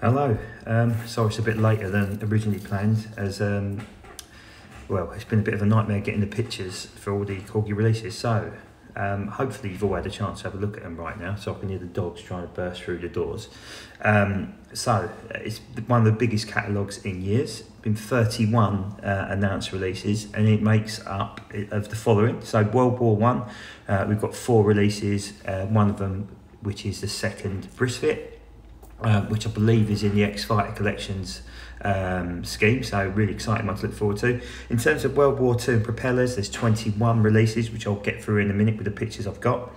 Hello, sorry it's a bit later than originally planned as well, it's been a bit of a nightmare getting the pictures for all the Corgi releases, so hopefully you've all had a chance to have a look at them right now, so I can hear the dogs trying to burst through the doors. So it's one of the biggest catalogues in years, been 31 announced releases, and it makes up of the following. So World War One, we've got 4 releases, one of them which is the second Brisket, which I believe is in the X-Fighter Collections scheme, so really exciting one to look forward to. In terms of World War II and propellers, there's 21 releases, which I'll get through in a minute with the pictures I've got.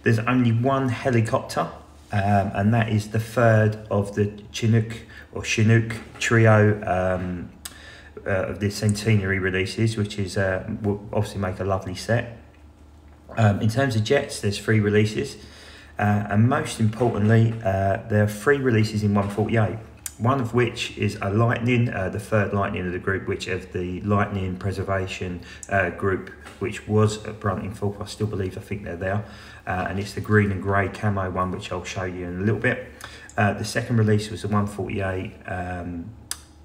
There's only one helicopter, and that is the third of the Chinook trio of the centenary releases, which is will obviously make a lovely set. In terms of jets, there's 3 releases. And most importantly, there are 3 releases in 148, one of which is a Lightning, the third Lightning of the group, which of the Lightning Preservation group, which was at Thorpe. I think they're there, and it's the green and grey camo one, which I'll show you in a little bit. The second release was the 148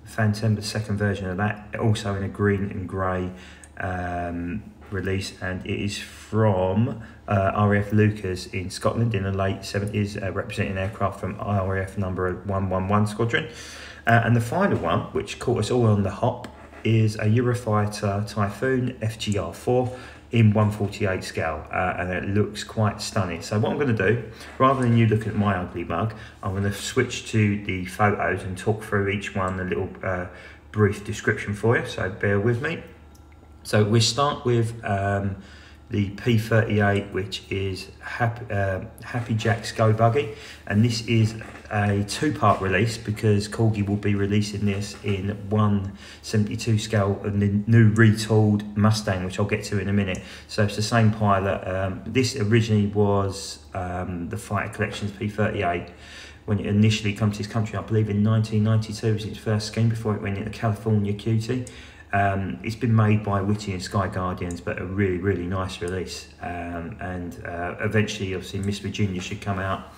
Phantom, the second version of that, also in a green and grey release, and it is from RAF Lucas in Scotland in the late 70s, representing aircraft from RAF number 111 Squadron. And the final one, which caught us all on the hop, is a Eurofighter Typhoon FGR4 in 148 scale, and it looks quite stunning. So what I'm going to do, rather than you looking at my ugly mug, I'm going to switch to the photos and talk through each one, a little brief description for you, so bear with me. So we start with the P38, which is Happy Jack's Go Buggy, and this is a 2-part release because Corgi will be releasing this in 172 scale and the new retooled Mustang, which I'll get to in a minute. So it's the same pilot. This originally was the Fighter Collections P38 when it initially came to this country. I believe in 1992 was its first scheme before it went into California QT. It's been made by Witty and Sky Guardians, but a really nice release, and eventually obviously Miss Virginia should come out,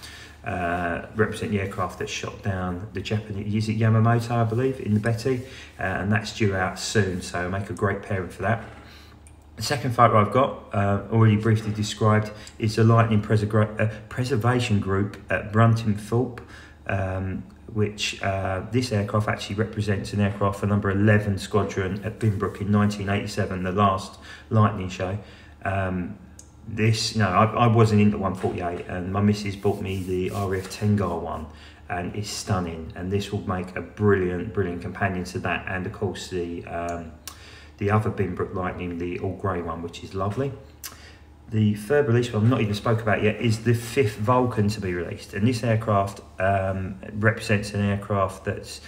represent the aircraft that shot down the Japanese, is it Yamamoto I believe, in the Betty, and that's due out soon, so make a great pairing for that. The second photo I've got, already briefly described, is the Lightning Preservation Group at Thorpe, which this aircraft actually represents an aircraft for number 11 Squadron at Binbrook in 1987, the last Lightning show. This, I wasn't into 148, and my missus bought me the RAF Tengar one, and it's stunning, and this will make a brilliant companion to that, and of course the other Binbrook Lightning, the all grey one, which is lovely. The third release, well, I've not even spoke about yet, is the 5th Vulcan to be released, and this aircraft represents an aircraft that's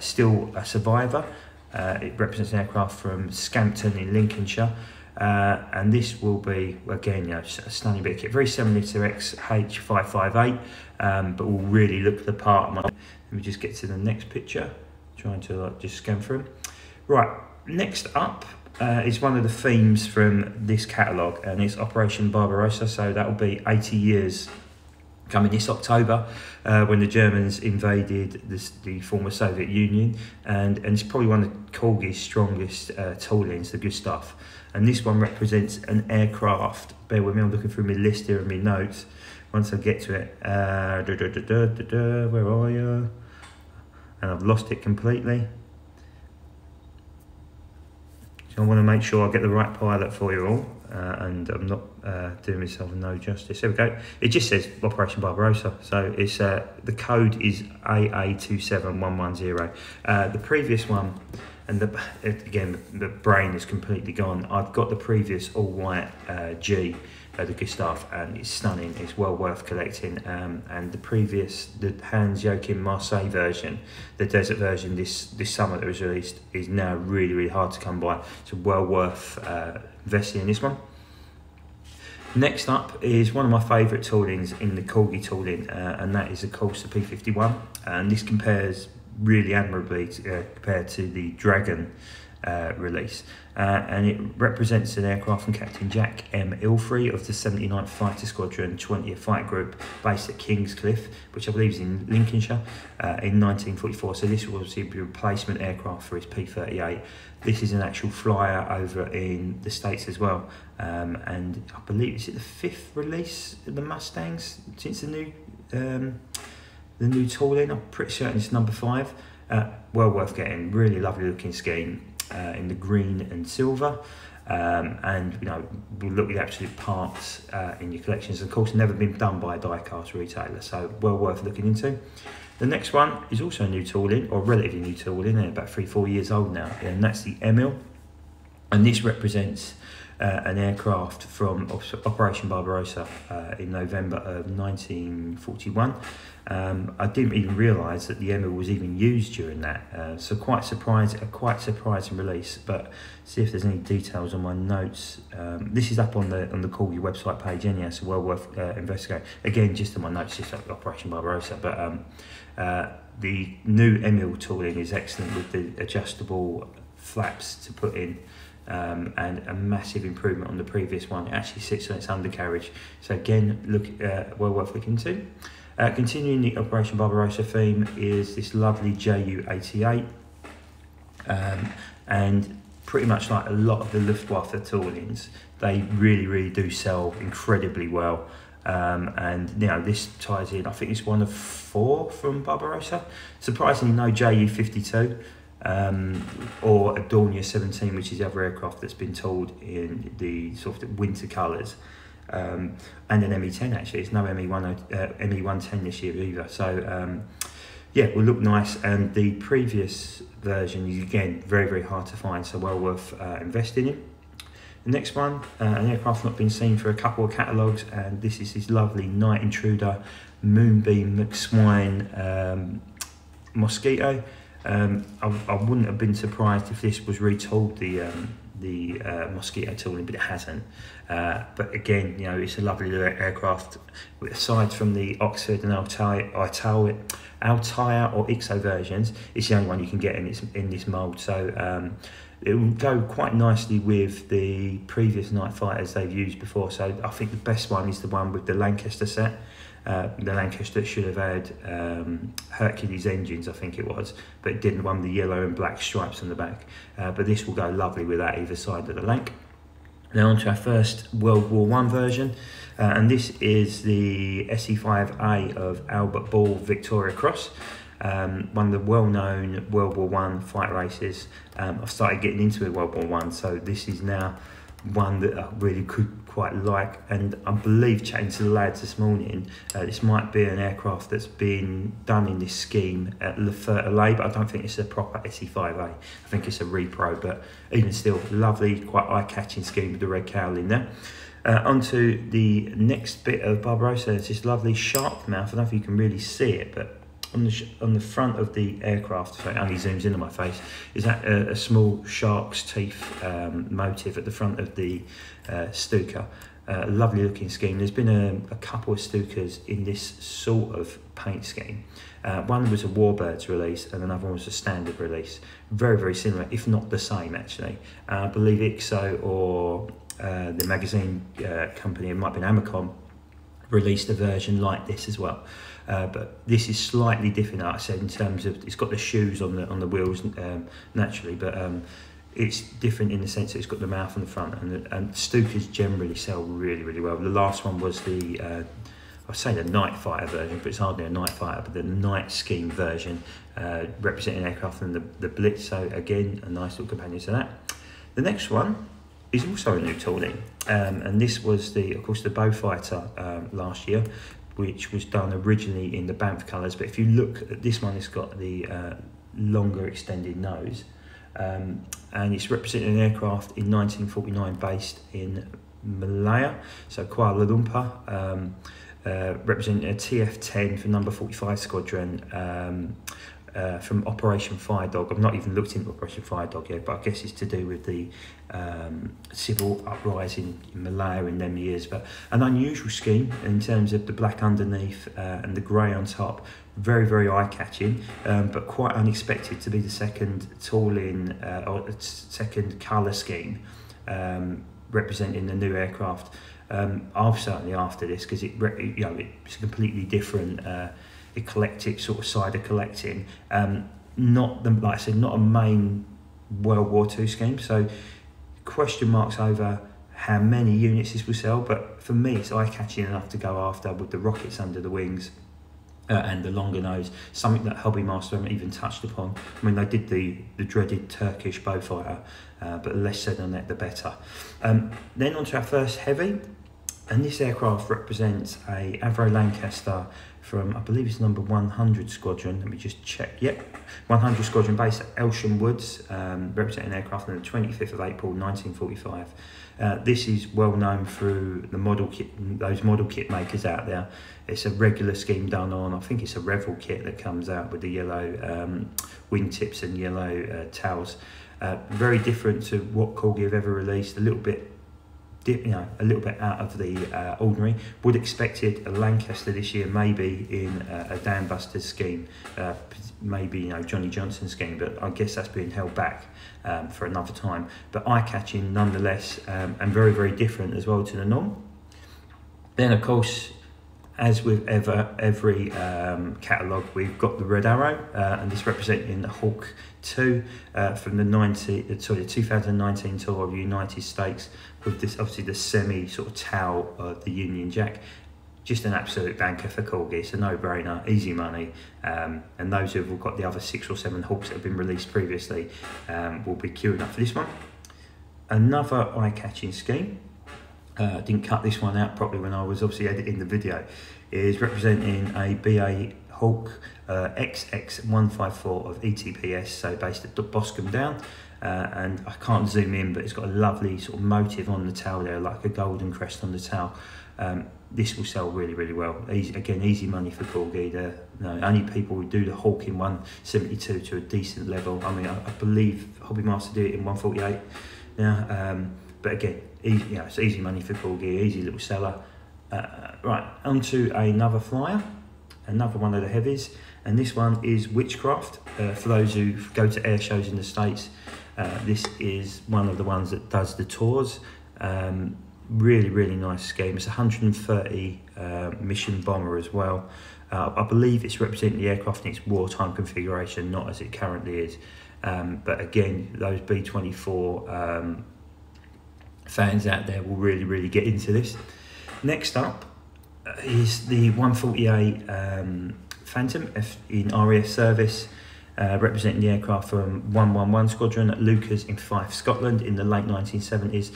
still a survivor. It represents an aircraft from Scampton in Lincolnshire, and this will be, again, a stunning bit of kit, very similar to XH558, but will really look the part. Let me just get to the next picture, trying to just scan through. Right, next up is one of the themes from this catalogue, and it's Operation Barbarossa, so that will be 80 years coming this October, when the Germans invaded the former Soviet Union, and it's probably one of Corgi's strongest toolings, the good stuff. And this one represents an aircraft, bear with me, I'm looking through my list here and my notes, once I get to it, where are you? And I've lost it completely. So I want to make sure I get the right pilot for you all, and I'm not doing myself no justice. There we go. It just says Operation Barbarossa, so it's the code is AA27110. The previous one, and again the brain is completely gone. I've got the previous all white G, the good stuff, and it's stunning. It's well worth collecting. And the previous, the Hans Joachim Marseille version, the desert version this summer that was released, is now really hard to come by. So well worth investing in this one. Next up is one of my favourite toolings in the Corgi tooling, and that is of course the P51, and this compares really admirably compared to the Dragon release, and it represents an aircraft from Captain Jack M. Ilfrey of the 79th Fighter Squadron 20th Fighter Group, based at Kingscliff, which I believe is in Lincolnshire, in 1944. So this was obviously a replacement aircraft for his P38. This is an actual flyer over in the States as well, and I believe it's the 5th release of the Mustangs since the new tooling. I'm pretty certain it's number 5. Well worth getting. Really lovely looking scheme in the green and silver, and you know, we'll look at the absolute parts in your collections. Of course, never been done by a die-cast retailer, so well worth looking into. The next one is also new tooling, or relatively new tooling, and about 3-4 years old now, and that's the Emule, and this represents an aircraft from Operation Barbarossa in November of 1941. I didn't even realise that the Emule was even used during that, so quite surprising release. But see if there's any details on my notes. This is up on the Corgi website page anyhow, so well worth investigating. Again, just on my notes, just like Operation Barbarossa. But the new Emule tooling is excellent with the adjustable flaps to put in. And a massive improvement on the previous one. It actually sits on its undercarriage, so again, well worth looking into. Continuing the Operation Barbarossa theme is this lovely Ju-88, and pretty much like a lot of the Luftwaffe toolings, they really do sell incredibly well. And you know, this ties in, I think it's one of 4 from Barbarossa. Surprisingly, no Ju-52. Or a Dornier 17, which is the other aircraft that's been tooled in the sort of winter colours, and an ME-10 actually. It's no ME-110 this year either. So yeah, will look nice, and the previous version is again very hard to find, so well worth investing in. The next one, an aircraft not been seen for a couple of catalogues, and this is his lovely Night Intruder Moonbeam McSwine Mosquito. I wouldn't have been surprised if this was retooled the Mosquito tooling, but it hasn't. But again, you know, it's a lovely little aircraft. Aside from the Oxford and Altair or IXO versions, it's the only one you can get in this mould. So it will go quite nicely with the previous night fighters they've used before. So I think the best one is the one with the Lancaster set. The Lancaster should have had Hercules engines, I think it was, but it didn't. One with the yellow and black stripes on the back. But this will go lovely with that either side of the Lanc. Now on to our first World War I version, and this is the SE5A of Albert Ball Victoria Cross. One of the well-known World War I fight races. I've started getting into World War I, so this is now one that I really could quite like, and I believe, chatting to the lads this morning, this might be an aircraft that's been done in this scheme at Le Fertilay, but I don't think it's a proper SE5A. I think it's a repro, but even still, lovely, quite eye-catching scheme with the red cowl in there. Onto the next bit of Barbarossa. It's this lovely shark mouth. I don't know if you can really see it, but on the front of the aircraft, so it only zooms into my face, is that a small shark's teeth motif at the front of the Stuka. Lovely looking scheme. There's been a couple of Stukas in this sort of paint scheme. One was a Warbirds release and another one was a standard release. Very similar, if not the same actually. I believe IXO or the magazine company, it might be an Amicom, released a version like this as well. But this is slightly different, like I said, in terms of it's got the shoes on the wheels naturally, but it's different in the sense that it's got the mouth on the front, and Stukas generally sell really well. The last one was the I'd say the Night Fighter version, but it's hardly a Night Fighter, but the Night Scheme version, representing aircraft and the Blitz. So again, a nice little companion to that. The next one is also a new tooling, and this was of course the Bowfire last year, which was done originally in the Banff colours. But if you look at this one, it's got the longer extended nose, and it's representing an aircraft in 1949 based in Malaya, so Kuala Lumpur, representing a TF-10 for number 45 Squadron, from Operation Fire Dog. I've not even looked into Operation Fire Dog yet, but I guess it's to do with the civil uprising in Malaya in them years. But an unusual scheme in terms of the black underneath and the grey on top. Very, very eye-catching, but quite unexpected to be the second tooling or second colour scheme representing the new aircraft. I'm certainly after this because it's a completely different eclectic sort of side of collecting. Not like I said, not a main World War II scheme. So question marks over how many units this will sell. But for me, it's eye-catching enough to go after with the rockets under the wings. And the longer nose, something that Hobby Master haven't even touched upon. I mean, they did the dreaded Turkish Bowfire, but less said on that, the better. Then on to our first heavy, and this aircraft represents a Avro Lancaster from, I believe it's number 100 Squadron. Let me just check. Yep, 100 Squadron based at Elsham Woods, representing an aircraft on the 25th of April 1945. This is well known through the model kit, those model kit makers out there. It's a regular scheme done on, I think it's a Revel kit that comes out with the yellow wingtips and yellow tails. Very different to what Corgi have ever released. A little bit, a little bit out of the ordinary. Would expect it a Lancaster this year, maybe in a Dan Busters scheme, maybe Johnny Johnson scheme, but I guess that's being held back for another time. But eye-catching nonetheless, and very, very different as well to the norm. Then of course, as with every catalogue, we've got the red arrow, and this representing the Hawk 2 from the 2019 tour of the United States, with this obviously the semi sort of tail of the Union Jack. Just an absolute banker for Corgi. It's a no-brainer, easy money, and those who've got the other 6 or 7 Hawks that have been released previously will be queuing up for this one. Another eye-catching scheme. Didn't cut this one out properly when I was obviously editing the video, is representing a BA Hawk XX154 of ETPS, so based at Boscombe Down, and I can't zoom in, but it's got a lovely sort of motive on the tail there, like a golden crest on the tail. This will sell really, really well. Easy money for Corgi. Only people who do the Hawk in 172 to a decent level. I mean, I believe Hobby Master do it in 148 now, but again, it's easy money for Corgi, easy little seller. Right, on to another flyer, another one of the heavies, and this one is Witchcraft. For those who go to air shows in the States, this is one of the ones that does the tours. Really, really nice scheme. It's a 130 mission bomber as well. I believe it's representing the aircraft in its wartime configuration, not as it currently is. But again, those B-24 fans out there will really, really get into this. Next up is the 148 Phantom in RAF service, representing the aircraft from 111 Squadron at Lucas in Fife, Scotland in the late 1970s.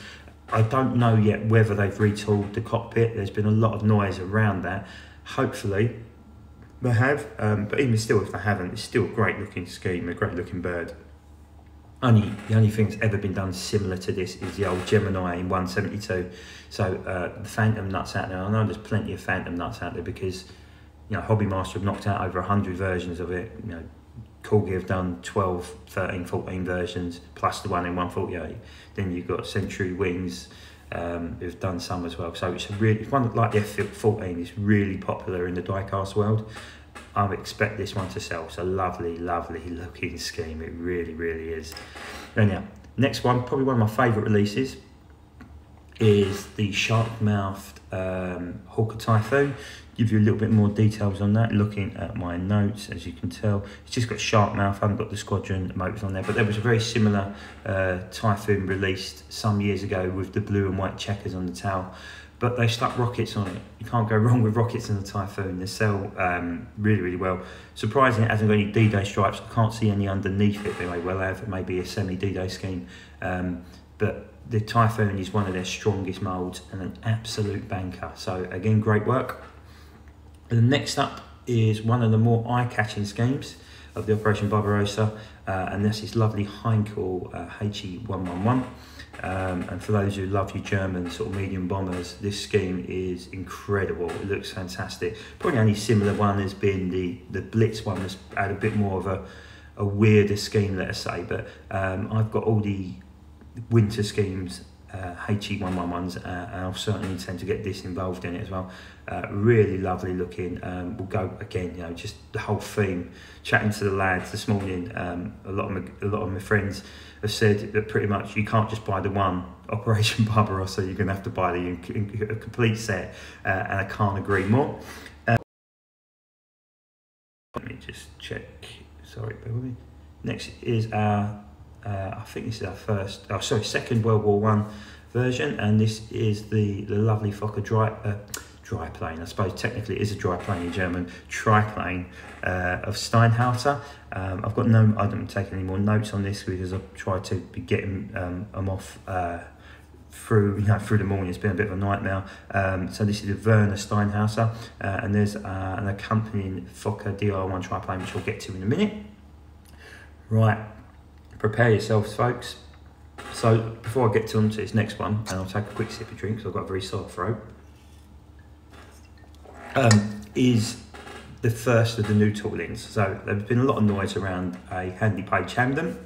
I don't know yet whether they've retooled the cockpit. There's been a lot of noise around that. Hopefully they have, but even still, if they haven't, it's still a great looking scheme, a great looking bird. The only thing that's ever been done similar to this is the old Gemini in 172. So the Phantom nuts out there, I know there's plenty of Phantom nuts out there because Hobby Master have knocked out over 100 versions of it. Corgi have done 12, 13, 14 versions plus the one in 148. Then you've got Century Wings who've done some as well. So it's one like the F14 is really popular in the diecast world. I would expect this one to sell. It's a lovely, lovely looking scheme. It really, really is. Anyhow, next one, probably one of my favourite releases, is the shark-mouthed Hawker Typhoon. Give you a little bit more details on that. Looking at my notes, as you can tell, it's just got shark mouth. I haven't got the Squadron motors on there, but there was a very similar Typhoon released some years ago with the blue and white checkers on the tail. But they stuck rockets on it. You can't go wrong with rockets in the Typhoon. They sell really, really well. Surprisingly, it hasn't got any D-Day stripes. I can't see any underneath it. They may well have. It may be a semi-D-Day scheme. But the Typhoon is one of their strongest moulds and an absolute banker. So again, great work. And next up is one of the more eye-catching schemes of the Operation Barbarossa. and this is lovely Heinkel Heichi 111. And for those who love your German sort of medium bombers, this scheme is incredible. It looks fantastic. Probably only similar one has been the Blitz one, that's had a bit more of a weirder scheme, let us say, but I've got all the winter schemes, HE111s, and I'll certainly intend to get this involved in it as well. Really lovely looking. We'll go again, you know, just the whole theme. Chatting to the lads this morning, a lot of my friends have said that pretty much you can't just buy the one Operation Barbarossa, you're going to have to buy the complete set, and I can't agree more. Let me just check. Sorry, bear with me. Next is our, I think this is our second World War One version, and this is the lovely Fokker dry plane. I suppose technically it is a dry plane in German, triplane of Steinhauser. I've got I don't take any more notes on this because I've tried to be getting them off through the morning. It's been a bit of a nightmare. So this is the Vernasteinhauser, and there's an accompanying Fokker DR1 triplane, which we'll get to in a minute. Right, prepare yourselves, folks. So before I get to this next one, and I'll take a quick sip of drink because I've got a very sore throat, is the first of the new toolings. So there's been a lot of noise around a handy page Hamden,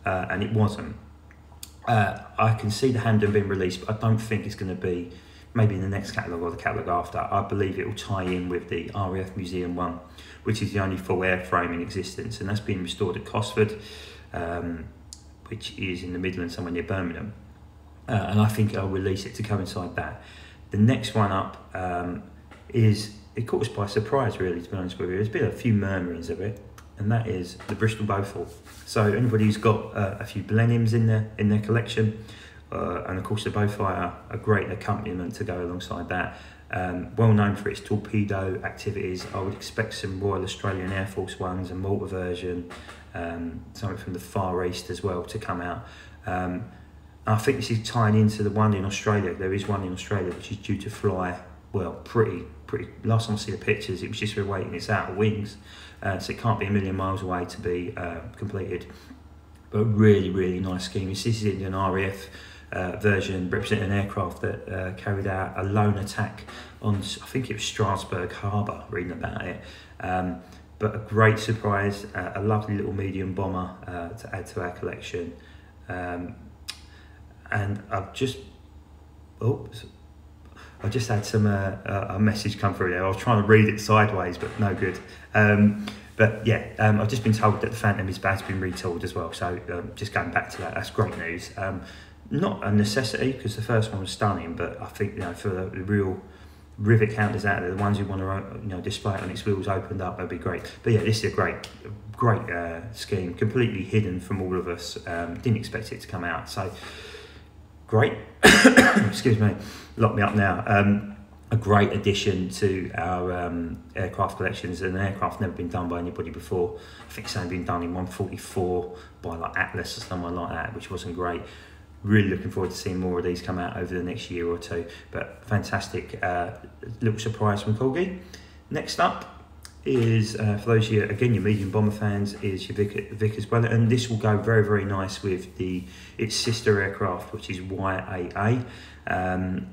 and it wasn't. I can see the Hamden being released, but I don't think it's going to be maybe in the next catalogue or the catalogue after. I believe it will tie in with the RAF Museum 1, which is the only full airframe in existence, and that's being restored at Cosford, which is in the Midlands, somewhere near Birmingham. And I think I'll release it to coincide that. The next one up it caught us by surprise, really, to be honest with you. There's been a few murmurings of it, and that is the Bristol Bowfire. So anybody who's got a few millenniums in their collection, and of course the Bowfire, a great accompaniment to go alongside that. Well known for its torpedo activities. I would expect some Royal Australian Air Force ones, a Malta version, something from the Far East as well to come out. I think this is tying into the one in Australia. There is one in Australia which is due to fly, well, pretty. Last time I see the pictures, it was just waiting its outer wings, so it can't be a million miles away to be completed. But really, really nice scheme. This is in an RAF version representing an aircraft that carried out a lone attack on, I think it was Strasbourg Harbour, reading about it. But a great surprise, a lovely little medium bomber to add to our collection. And I've just, I just had some a message come through there. I was trying to read it sideways, but no good. But yeah, I've just been told that the Phantom is about to be retooled as well. So just going back to that, that's great news. Not a necessity because the first one was stunning, but I think for the real rivet counters out there, the ones who want to display it on its wheels opened up, that'd be great. But yeah, this is a great scheme, completely hidden from all of us. Didn't expect it to come out, so great. Excuse me, lock me up now. A great addition to our aircraft collections, and an aircraft never been done by anybody before. I think it's only been done in 144 by like Atlas or someone like that, which wasn't great. Really looking forward to seeing more of these come out over the next year or two, but fantastic little surprise from Corgi. Next up is, for those of you, again, your medium bomber fans, is your Vickers Wellington. This will go very, very nice with its sister aircraft, which is YAA. The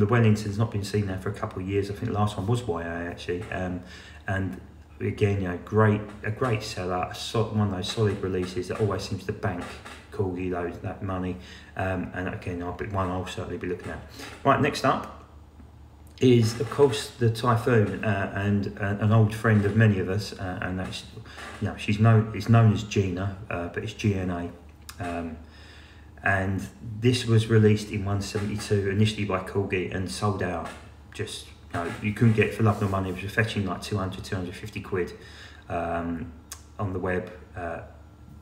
Wellington's not been seen there for a couple of years. I think the last one was YAA actually, and again, a great seller, one of those solid releases that always seems to bank Corgi that money, and again, I'll certainly be looking at. Right, next up is of course the Typhoon, and an old friend of many of us, and that's it's known as Gina, but it's GNA, and this was released in 172 initially by Corgi and sold out. Just you couldn't get it for love nor money. It was fetching like 250 quid on the web.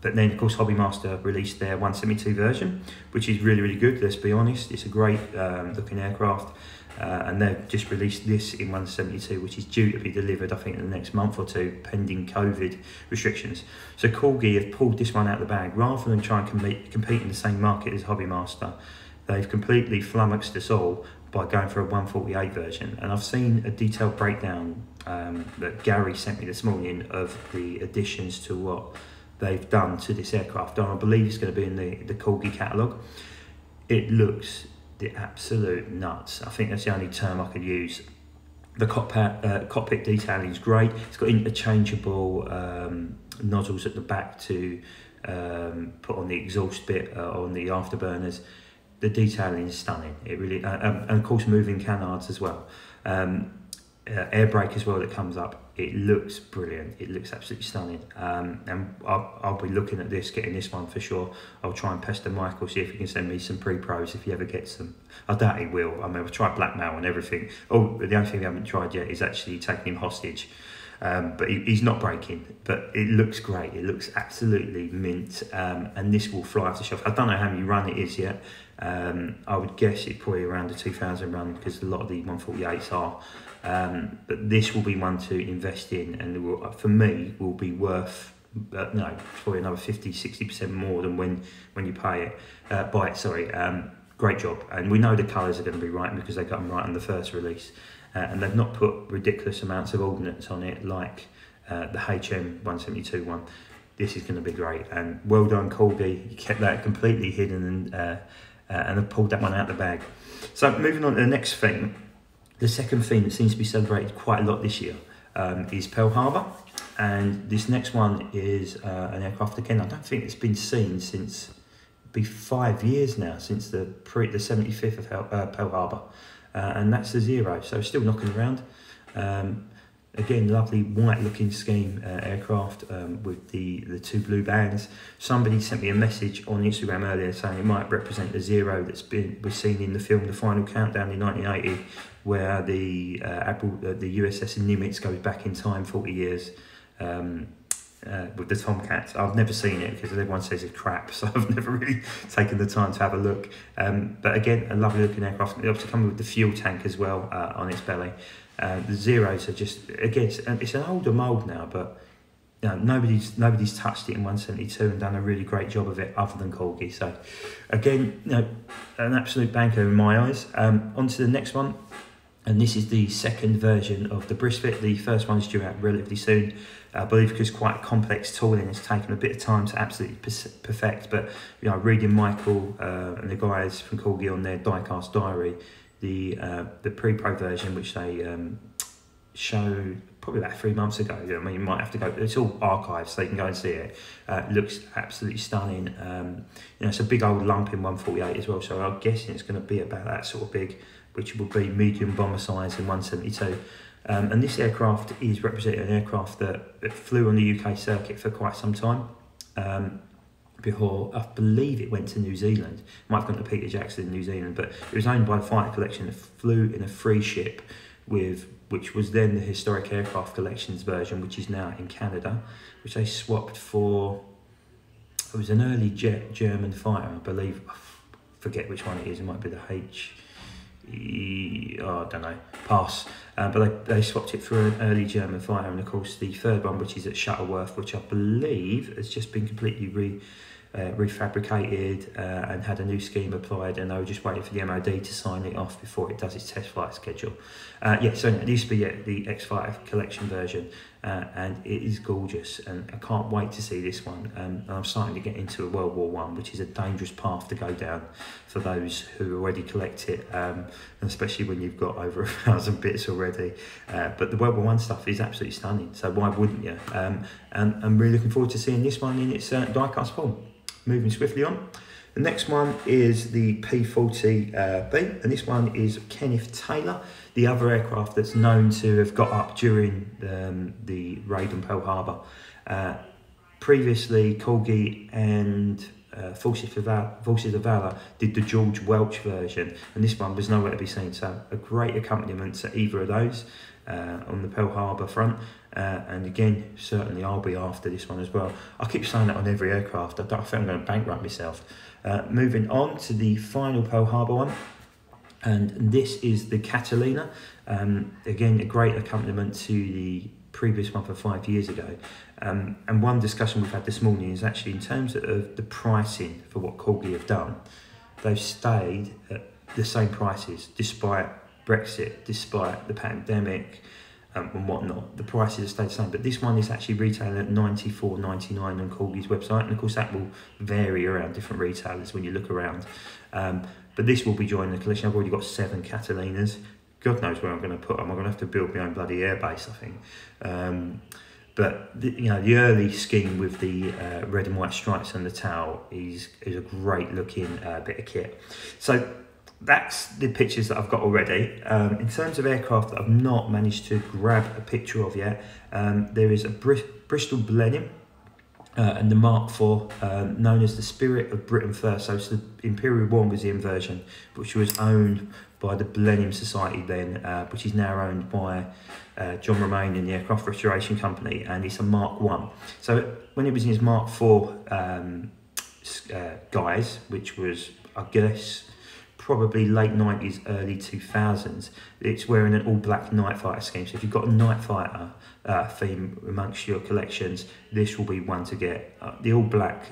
But then, of course, Hobbymaster released their 172 version, which is really, really good, let's be honest. It's a great looking aircraft. And they've just released this in 172, which is due to be delivered, I think, in the next month or two, pending COVID restrictions. So Corgi have pulled this one out of the bag. Rather than try and compete in the same market as Hobbymaster, they've completely flummoxed us all by going for a 148 version. And I've seen a detailed breakdown that Gary sent me this morning of the additions to what they've done to this aircraft, and I believe it's going to be in the Corgi catalogue. It looks the absolute nuts. I think that's the only term I could use. The cockpit detailing is great. It's got interchangeable nozzles at the back to put on the exhaust bit on the afterburners. The detailing is stunning. It really, and of course moving canards as well. Air brake as well that comes up. It looks brilliant. It looks absolutely stunning. And I'll be looking at this, getting this one for sure. I'll try and pester Michael, see if he can send me some pre-pros if he ever gets them. I doubt he will. I mean, I've tried blackmail and everything. Oh, the only thing we haven't tried yet is actually taking him hostage. But he's not breaking, but it looks great. It looks absolutely mint, and this will fly off the shelf. I don't know how many run it is yet. I would guess it's probably around the 2,000 run, because a lot of the 148s are. But this will be one to invest in, and will, for me, will be worth probably another 50-60% more than when you buy it. Sorry. Great job, and we know the colours are going to be right because they got them right on the first release. And they've not put ridiculous amounts of ordnance on it like the HM 172 one. This is going to be great, and well done Corgi. You kept that completely hidden and have pulled that one out of the bag. So moving on to the next theme, the second theme that seems to be celebrated quite a lot this year is Pearl Harbor, and this next one is an aircraft again. I don't think it's been seen since be 5 years now since the 75th of Pearl Harbor. And that's the Zero, so still knocking around. Again, lovely white looking scheme aircraft with the two blue bands. Somebody sent me a message on Instagram earlier saying it might represent the Zero was seen in the film The Final Countdown in 1980, where the USS Nimitz goes back in time 40 years with the Tomcats. I've never seen it because everyone says it's crap, so I've never really taken the time to have a look. But again, a lovely looking aircraft. It obviously comes with the fuel tank as well on its belly. The Zeros are just, again, it's an older mould now, but you know, nobody's touched it in 172 and done a really great job of it other than Corgi. So again, you know, an absolute banker in my eyes. On to the next one. And this is the second version of the Brisket. The first one is due out relatively soon. I believe because quite complex tooling, it's taken a bit of time to absolutely perfect. But you know, reading Michael and the guys from Corgi on their diecast diary, the pre-pro version, which they showed probably about 3 months ago. I mean, you might have to go. It's all archived, so you can go and see it. Looks absolutely stunning. You know, it's a big old lump in 148 as well. So I'm guessing it's going to be about that sort of big, which will be medium bomber size in 172. And this aircraft is representing an aircraft that flew on the UK circuit for quite some time. Before, I believe it went to New Zealand. Might have gone to Peter Jackson in New Zealand, but it was owned by the Fighter Collection. It flew in a free ship which was then the Historic Aircraft Collections version, which is now in Canada, which they swapped for. It was an early jet German fighter, I believe. I forget which one it is. It might be the I don't know, pass. But they swapped it for an early German fighter, and of course the third one, which is at Shuttleworth, which I believe has just been completely refabricated and had a new scheme applied, and they were just waiting for the MOD to sign it off before it does its test flight schedule. So it used to be the X-Fighter Collection version, and it is gorgeous, and I can't wait to see this one. And I'm starting to get into a World War I, which is a dangerous path to go down for those who already collect it, and especially when you've got over 1,000 bits already. But the World War I stuff is absolutely stunning, so why wouldn't you? And I'm really looking forward to seeing this one in its die-cast form. Moving swiftly on. The next one is the P40B, and this one is Kenneth Taylor, the other aircraft that's known to have got up during the raid on Pearl Harbor. Previously, Corgi and Forces of Valor did the George Welch version, and this one was nowhere to be seen, so a great accompaniment to either of those on the Pearl Harbor front. And again, certainly I'll be after this one as well. I keep saying that on every aircraft. I think I'm going to bankrupt myself. Moving on to the final Pearl Harbor one, and this is the Catalina. Again, a great accompaniment to the previous one for 5 years ago. And one discussion we've had this morning is actually in terms of the pricing for what Corgi have done. They've stayed at the same prices despite Brexit, despite the pandemic. and whatnot. The prices stay the same, but this one is actually retailing at $94.99 on Corgi's website, and of course that will vary around different retailers when you look around. But this will be joining the collection. I've already got 7 Catalinas. God knows where I'm going to put them. I'm going to have to build my own bloody airbase, I think. But the early scheme with the red and white stripes on the tail is a great looking bit of kit. So that's the pictures that I've got already. In terms of aircraft that I've not managed to grab a picture of yet, there is a Bristol Blenheim and the Mark IV, known as the Spirit of Britain First. So it's the Imperial War Museum version, which was owned by the Blenheim Society then, which is now owned by John Romain in the Aircraft Restoration Company, and it's a Mark I. So when it was in his Mark IV guise, which was, I guess, probably late 90s, early 2000s, it's wearing an all-black night fighter scheme. So if you've got a night fighter theme amongst your collections, this will be one to get. The all-black,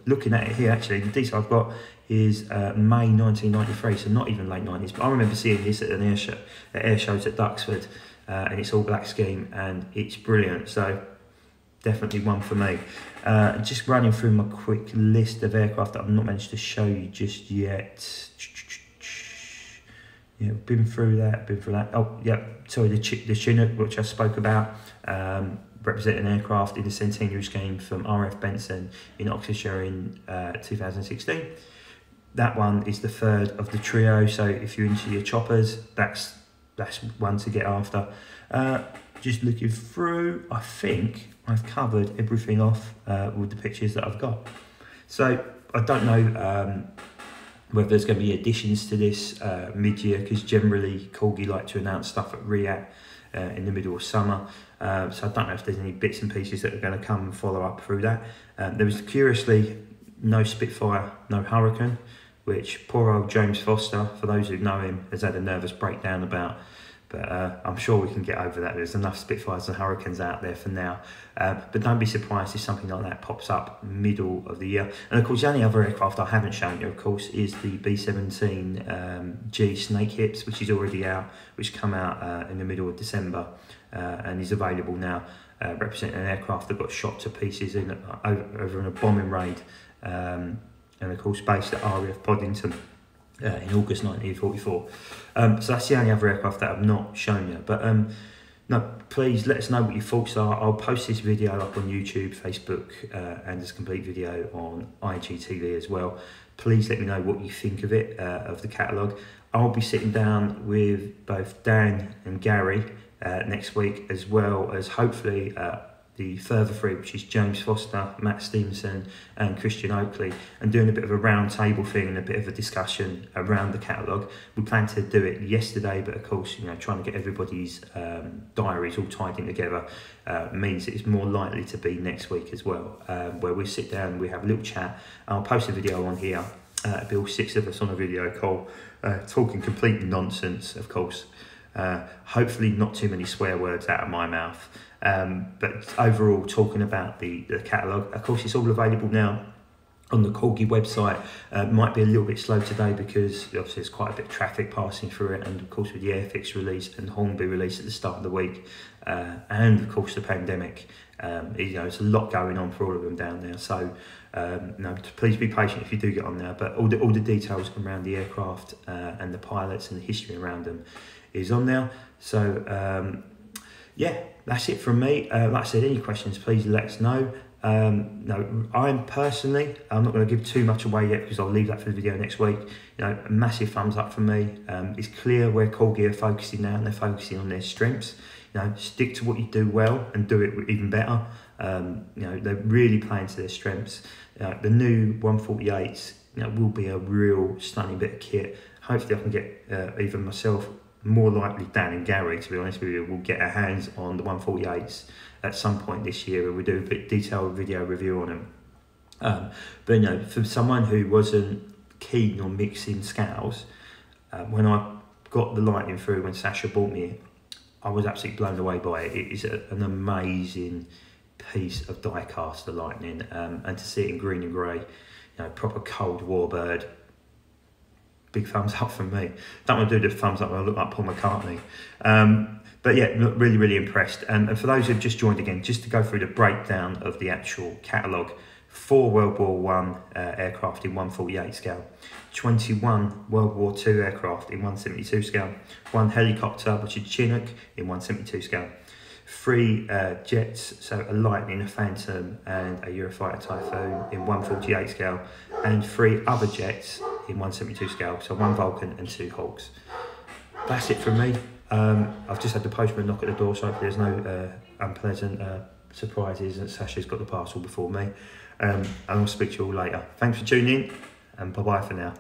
looking at it here, actually, the detail I've got is May 1993, so not even late 90s, but I remember seeing this at an air shows at Duxford, and it's all-black scheme, and it's brilliant. So definitely one for me. Just running through my quick list of aircraft that I've not managed to show you just yet. Yeah, been through that. Oh, yeah, sorry, the Chinook, which I spoke about, representing aircraft in the centenary scheme from RF Benson in Oxfordshire in 2016. That one is the third of the trio, so if you're into your choppers, that's one to get after. Just looking through, I think I've covered everything off with the pictures that I've got. So I don't know whether there's going to be additions to this mid-year, because generally Corgi like to announce stuff at RIAT in the middle of summer. So I don't know if there's any bits and pieces that are going to come and follow up through that. There was, curiously, no Spitfire, no Hurricane, which poor old James Foster, for those who know him, has had a nervous breakdown about. But I'm sure we can get over that. There's enough Spitfires and Hurricanes out there for now. But don't be surprised if something like that pops up middle of the year. And of course, the only other aircraft I haven't shown you, of course, is the B-17G Snake Hips, which is already out, which come out in the middle of December and is available now, representing an aircraft that got shot to pieces over in a bombing raid, and of course based at RAF Poddington in August 1944. So that's the only other aircraft that I've not shown you. But no, please let us know what your thoughts are. I'll post this video up on YouTube, Facebook, and as a complete video on IGTV as well. Please let me know what you think of it, of the catalogue. I'll be sitting down with both Dan and Gary next week, as well as hopefully the further three, which is James Foster, Matt Stevenson and Christian Oakley, and doing a bit of a round table thing and a bit of a discussion around the catalogue. We planned to do it yesterday, but of course, trying to get everybody's diaries all tied in together means it's more likely to be next week as well, where we sit down and we have a little chat. I'll post a video on here. It'll be all 6 of us on a video call, talking complete nonsense, of course. Hopefully not too many swear words out of my mouth. But overall, talking about the catalogue. Of course, it's all available now on the Corgi website. Might be a little bit slow today because obviously there's quite a bit of traffic passing through it, and of course with the Airfix release and Hornby release at the start of the week, and of course the pandemic, there's a lot going on for all of them down there. So no, please be patient if you do get on there. But all the details around the aircraft and the pilots and the history around them is on there. So yeah, that's it from me. Like I said, any questions, please let us know. No, I'm not going to give too much away yet because I'll leave that for the video next week. A massive thumbs up from me. It's clear where Corgi are focusing now, and they're focusing on their strengths. Stick to what you do well and do it even better. They're really playing to their strengths. The new 148s, will be a real stunning bit of kit. Hopefully I can get either myself, more likely Dan and Gary, to be honest with you, will get our hands on the 148s at some point this year, and we'll do a bit detailed video review on them. But for someone who wasn't keen on mixing scales, when I got the Lightning through, when Sasha bought me it, I was absolutely blown away by it. It is an amazing piece of die cast, the Lightning, and to see it in green and grey, proper Cold War bird. Big thumbs up from me. Don't want to do the thumbs up when I look like Paul McCartney. But yeah, look, really, really impressed. And for those who've just joined again, just to go through the breakdown of the actual catalogue, 4 World War One aircraft in 148 scale, 21 World War II aircraft in 172 scale, 1 helicopter, which is Chinook, in 172 scale, 3 jets, so a Lightning, a Phantom, and a Eurofighter Typhoon in 148 scale, and 3 other jets in 172 scale, so 1 Vulcan and 2 Hawks. That's it from me. I've just had the postman knock at the door, so hopefully there's no unpleasant surprises, and Sasha's got the parcel before me. And I'll speak to you all later. Thanks for tuning in, and bye-bye for now.